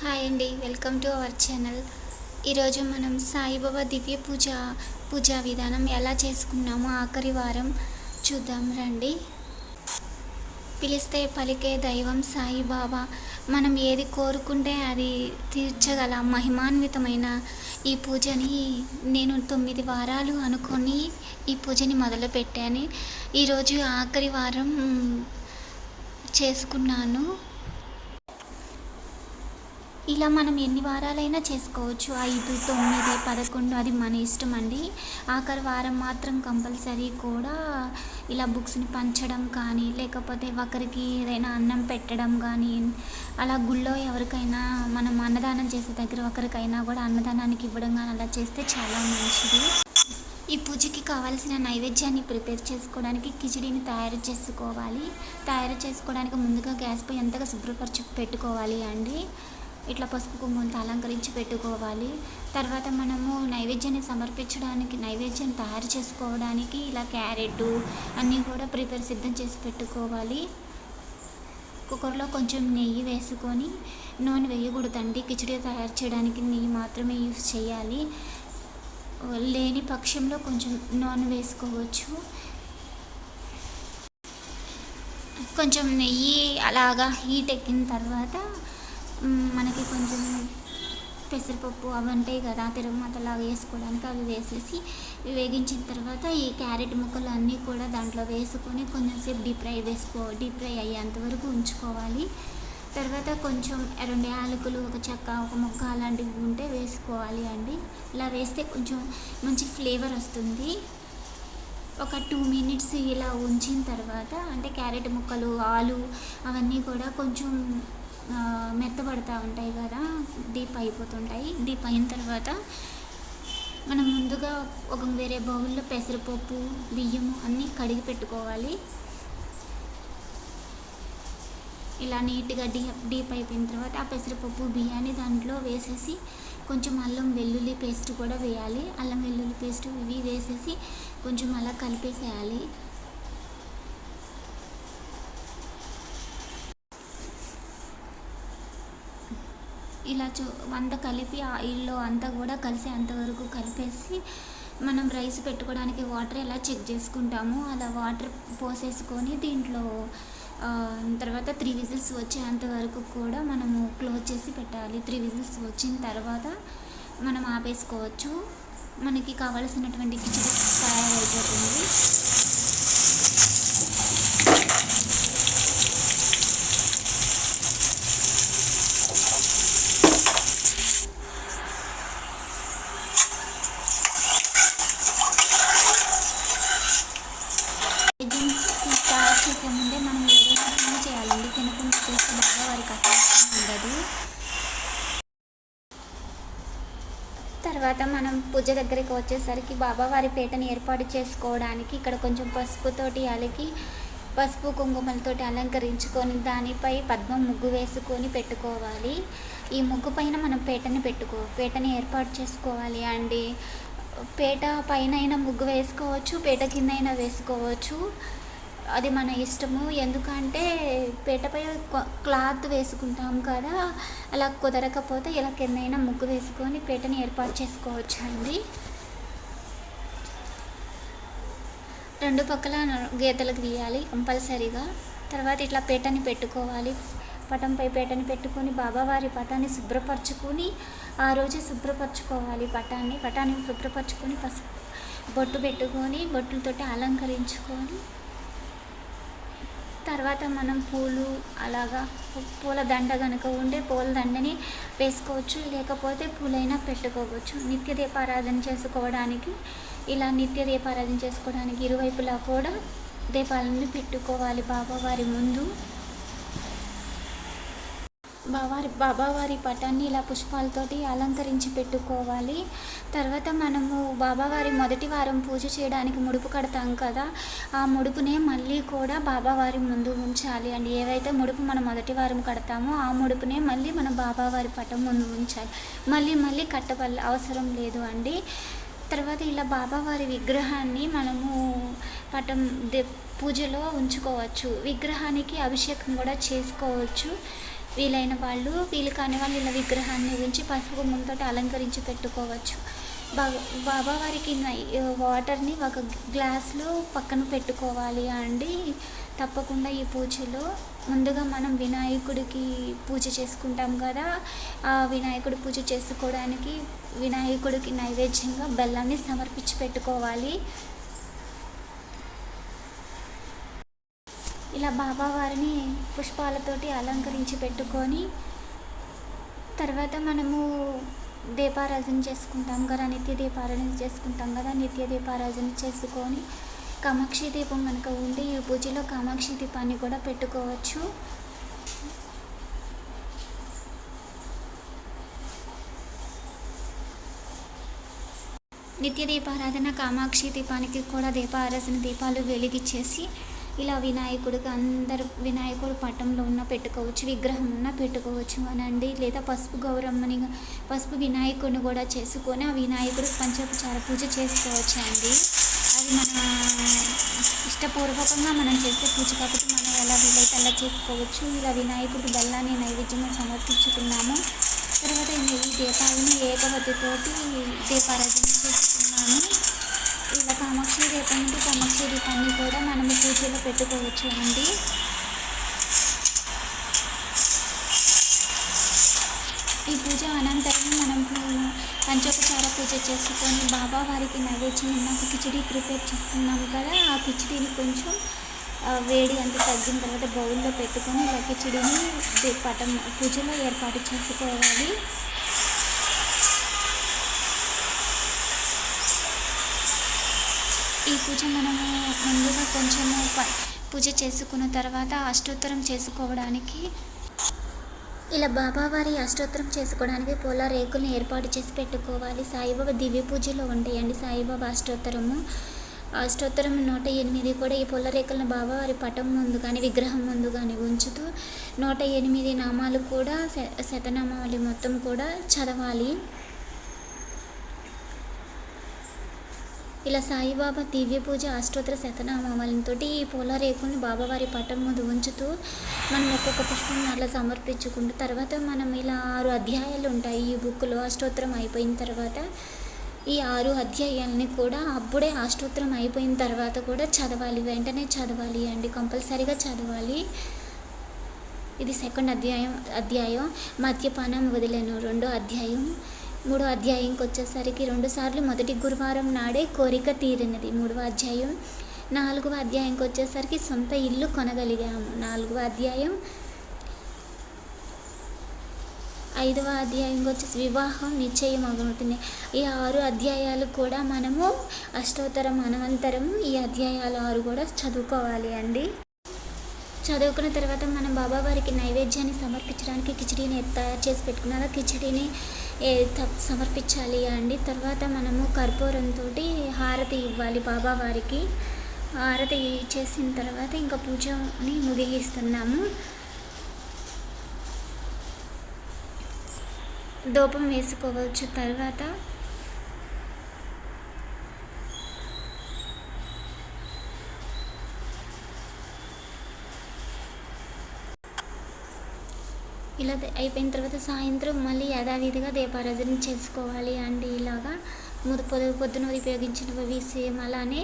Hi అండి, welcome to our channel. ఈరోజు మనం సాయిబాబా దివ్య పూజా విధానం ఎలా చేసుకున్నామో ఆఖరి వారం చూద్దాం రండి. పిలిస్తే పలికే దైవం సాయిబాబా. మనం ఏది కోరుకుంటే అది తీర్చగల మహిమాన్వితమైన ఈ పూజని నేను 9 వారాలు అనుకొని ఈ పూజని మొదలుపెట్టాను. ఈరోజు ఆఖరి వారం చేసుకున్నాను. ఇలా మనం ఎన్ని వారాలైనా చేసుకోవచ్చు, 5, 9, 11 అది మన ఇష్టం అండి. ఆఖరి వారం మాత్రం కంపల్సరీ కూడా ఇలా బుక్స్ని పంచడం కానీ, లేకపోతే ఒకరికి ఏదైనా అన్నం పెట్టడం కానీ, అలా గుళ్ళో ఎవరికైనా మనం అన్నదానం చేసే దగ్గర ఒకరికైనా కూడా అన్నదానానికి ఇవ్వడం కానీ అలా చేస్తే చాలా మంచిది. ఈ పూజకి కావాల్సిన నైవేద్యాన్ని ప్రిపేర్ చేసుకోవడానికి కిచిడీని తయారు చేసుకోవడానికి ముందుగా గ్యాస్ పై ఎంతగా శుభ్రపరచి పెట్టుకోవాలి అండి. ఇట్లా పసుపు కుంకుమతో అలంకరించి పెట్టుకోవాలి. తర్వాత మనము నైవేద్యాన్ని సమర్పించడానికి, నైవేద్యం తయారు చేసుకోవడానికి ఇలా క్యారెట్ అన్నీ కూడా సిద్ధం చేసి పెట్టుకోవాలి. కుక్కర్లో కొంచెం నెయ్యి వేసుకొని, నూనె వేయకూడదండి. కిచిడి తయారు చేయడానికి నెయ్యి మాత్రమే యూస్ చేయాలి. లేని పక్షంలో కొంచెం నూనె వేసుకోవచ్చు. కొంచెం నెయ్యి అలాగా హీట్ ఎక్కిన తర్వాత మనకి కొంచెం పెసరపప్పు అవి ఉంటాయి కదా, తిరుగుమాతలాగా వేసుకోవడానికి అవి వేసేసి వేగించిన తర్వాత ఈ క్యారెట్ ముక్కలు అన్నీ కూడా దాంట్లో వేసుకొని కొంచెంసేపు డీప్ ఫ్రై అయ్యేంతవరకు ఉంచుకోవాలి. తర్వాత కొంచెం 2 యాలకులు, ఒక చెక్క, ఒక మొగ్గ అలాంటివి ఉంటే వేసుకోవాలి అండి. ఇలా వేస్తే కొంచెం మంచి ఫ్లేవర్ వస్తుంది. ఒక 2 మినిట్స్ ఇలా ఉంచిన తర్వాత, అంటే క్యారెట్ ముక్కలు, ఆలు అవన్నీ కూడా కొంచెం మెత్తబడుతూ ఉంటాయి కదా, డీప్ అయిపోతుంటాయి. డీప్ అయిన తర్వాత మనం ముందుగా ఒక వేరే బౌల్లో పెసరపప్పు, బియ్యము అన్నీ కడిగి పెట్టుకోవాలి. ఇలా నీట్గా డీప్ అయిపోయిన తర్వాత ఆ పెసరపప్పు బియ్యాన్ని దాంట్లో వేసేసి కొంచెం అల్లం వెల్లుల్లి పేస్ట్ కూడా వేయాలి. అల్లం వెల్లుల్లి పేస్ట్ ఇవి వేసేసి కొంచెం అలా కలిపేసేయాలి. ఇలా అంతా కలిపి ఆయిల్లో అంతా కూడా కలిసి అంతవరకు కలిపేసి మనం రైస్ పెట్టుకోవడానికి వాటర్ ఎలా చెక్ చేసుకుంటామో అలా వాటర్ పోసేసుకొని దీంట్లో తర్వాత 3 విజిల్స్ వచ్చేంత వరకు కూడా మనము క్లోజ్ చేసి పెట్టాలి. 3 విజిల్స్ వచ్చిన తర్వాత మనం ఆపేసుకోవచ్చు. మనకి కావలసినటువంటి కిచిడి తయారైపోతుంది. చేసే ముందే మనం ఏదైనా పని చేయాలండి. తినకుండా చేస్తే బాగా వారికి అసలు ఉండదు. తర్వాత మనం పూజ దగ్గరికి వచ్చేసరికి బాబావారి పీటని ఏర్పాటు చేసుకోవడానికి ఇక్కడ కొంచెం పసుపుతోటి అలికి, పసుపు కుంకుమలతోటి అలంకరించుకొని దానిపై పద్మం ముగ్గు వేసుకొని పెట్టుకోవాలి. ఈ ముగ్గు పైన మనం పీటని ఏర్పాటు చేసుకోవాలి అండి. పీట పైన అయినా ముగ్గు వేసుకోవచ్చు, పీట కింద అయినా వేసుకోవచ్చు, అది మన ఇష్టము. ఎందుకంటే పీటపై క్లాత్ వేసుకుంటాం కదా, అలా కుదరకపోతే ఇలా కిందైనా ముగ్గు వేసుకొని పీటని ఏర్పాటు చేసుకోవచ్చు అండి. 2 పక్కల గీతలు గీయాలి కంపల్సరీగా. తర్వాత ఇట్లా పీటని పెట్టుకోవాలి. పటంపై పీటని పెట్టుకొని బాబావారి పటాన్ని శుభ్రపరచుకొని ఆ రోజు శుభ్రపరచుకోవాలి. పటాన్ని శుభ్రపరచుకొని బొట్టు పెట్టుకొని బొట్టులతోటి అలంకరించుకొని తర్వాత మనం పూలు అలాగా పూల దండ కనుక ఉంటే పూల దండని వేసుకోవచ్చు, లేకపోతే పూలైనా పెట్టుకోవచ్చు. నిత్య దీపారాధన చేసుకోవడానికి ఇరువైపులా కూడా దీపాలను పెట్టుకోవాలి బాబావారి ముందు. బాబావారి పటాన్ని ఇలా పుష్పాలతోటి అలంకరించి పెట్టుకోవాలి. తర్వాత మనము బాబావారి మొదటి వారం పూజ చేయడానికి ముడుపు కడతాం కదా, ఆ ముడుపునే మళ్ళీ కూడా బాబావారి ముందు ఉంచాలి అండి. ఏవైతే ముడుపు మనం మొదటి వారం కడతామో ఆ ముడుపునే మళ్ళీ మన బాబావారి పటం ముందు ఉంచాలి. మళ్ళీ కట్టవల్ల అవసరం లేదు అండి. తర్వాత ఇలా బాబావారి విగ్రహాన్ని మనము పూజలో ఉంచుకోవచ్చు. విగ్రహానికి అభిషేకం కూడా చేసుకోవచ్చు. వీలైన వాళ్ళు, వీలు కాని వాళ్ళు ఇలా విగ్రహాన్ని ఉంచి పసుపు కుంకుమతో అలంకరించి పెట్టుకోవచ్చు. బాబావారికి వాటర్ని ఒక గ్లాస్లో పక్కన పెట్టుకోవాలి అండి. తప్పకుండా ఈ పూజలో ముందుగా మనం వినాయకుడికి పూజ చేసుకుంటాం కదా, ఆ వినాయకుడి పూజ చేసుకోవడానికి వినాయకుడికి నైవేద్యంగా బెల్లాన్ని సమర్పించి పెట్టుకోవాలి. ఇలా బాబావారిని పుష్పాలతోటి అలంకరించి పెట్టుకొని తర్వాత మనము దీపారాధన చేసుకుంటాం కదా, నిత్య దీపారాధన చేసుకుంటాం కదా, నిత్య దీపారాధన చేసుకొని కామాక్షి దీపం కనుక ఉంటే ఈ పూజలో కామాక్షి దీపాన్ని కూడా పెట్టుకోవచ్చు. నిత్య దీపారాధన కామాక్షి దీపానికి కూడా దీపారాధన దీపాలు వెలిగించేసి ఇలా వినాయకుడికి అందరు వినాయకుడు పటంలో ఉన్న పెట్టుకోవచ్చు, విగ్రహం ఉన్న పెట్టుకోవచ్చు అనండి. లేదా పసుపు గౌరమ్మని పసుపు వినాయకుడిని కూడా చేసుకొని ఆ వినాయకుడికి పంచోపచార పూజ చేసుకోవచ్చు అండి. అది మన ఇష్టపూర్వకంగా మనం చేసే పూజ కాబట్టి మనం ఎలా వీలైతే అలా చేసుకోవచ్చు. ఇలా వినాయకుడి బెల్లాన్ని నైవేద్యంగా సమర్పించుకున్నాము. తర్వాత ఈ దీపాలను ఏకవతితోటి దీపారాధన చేసుకున్నాము. ఇలా కామాక్షి దీపాన్ని కూడా మనము పూజలో పెట్టుకోవచ్చు అండి. ఈ పూజ అనంతరం మనం పంచోపచార పూజ చేసుకొని బాబావారికి నైవేద్యం నాకు కిచిడి ప్రిపేర్ చేసుకున్నాము కదా, ఆ కిచిడిని కొంచెం వేడి అంత తగ్గిన తర్వాత బౌల్లో పెట్టుకొని ఇలా కిచిడిని పటం పూజలో ఏర్పాటు చేసుకోవాలి. ఈ పూజ మనము ముందుగా కొంచెము పూజ చేసుకున్న తర్వాత అష్టోత్తరం చేసుకోవడానికి ఇలా బాబావారి అష్టోత్తరం చేసుకోవడానికి పూల రేకుల్ని ఏర్పాటు చేసి పెట్టుకోవాలి. సాయిబాబా దివ్య పూజలో ఉంటాయండి సాయిబాబా అష్టోత్తరం 108 కూడా ఈ పూల రేకులను బాబావారి పటం ముందు కానీ విగ్రహం ముందు కానీ ఉంచుతూ 108 నామాలు కూడా శతనామావళి మొత్తం కూడా చదవాలి. ఇలా సాయిబాబా దివ్య పూజ అష్టోత్తర శతనామావళితో ఈ పూల రేకుల్ని బాబావారి పటం ముందు ఉంచుతూ మనం ఒక్కొక్క పుష్పం అట్లా సమర్పించుకుంటూ తర్వాత మనం ఇలా 6 అధ్యాయాలు ఉంటాయి ఈ బుక్లో. అష్టోత్తరం అయిపోయిన తర్వాత ఈ 6 అధ్యాయాలని కూడా అప్పుడే అష్టోత్తరం అయిపోయిన తర్వాత కూడా చదవాలి, వెంటనే చదవాలి అండి, కంపల్సరీగా చదవాలి. ఇది సెకండ్ అధ్యాయం మద్యపానం వదిలేను. 2వ అధ్యాయం. 3వ అధ్యాయంకి వచ్చేసరికి 2 సార్లు మొదటి గురువారం నాడే కోరిక తీరినది 3వ అధ్యాయం. 4వ అధ్యాయంకి వచ్చేసరికి సొంత ఇల్లు కొనగలిగాము 4వ అధ్యాయం. 5వ అధ్యాయంకి వచ్చేసి వివాహం నిశ్చయం అవుతుంది. ఈ 6 అధ్యాయాలు కూడా మనము అష్టోత్తరం అనంతరం ఈ అధ్యాయాలు 6 కూడా చదువుకోవాలి అండి. చదువుకున్న తర్వాత మనం బాబావారికి నైవేద్యాన్ని సమర్పించడానికి కిచిడీని తయారు చేసి పెట్టుకున్నాక కిచిడీని సమర్పించాలి అండి. తర్వాత మనము కర్పూరంతో హారతి ఇవ్వాలి బాబావారికి. హారతి ఇచ్చేసిన తర్వాత ఇంకా పూజని ముగిస్తున్నాము. ధూపం వేసుకోవచ్చు. తర్వాత ఇలా అయిపోయిన తర్వాత సాయంత్రం మళ్ళీ యథావిధిగా దీపారాధన చేసుకోవాలి అండి. ఇలాగా పొద్దున ఉపయోగించినవి సేమ్ అలానే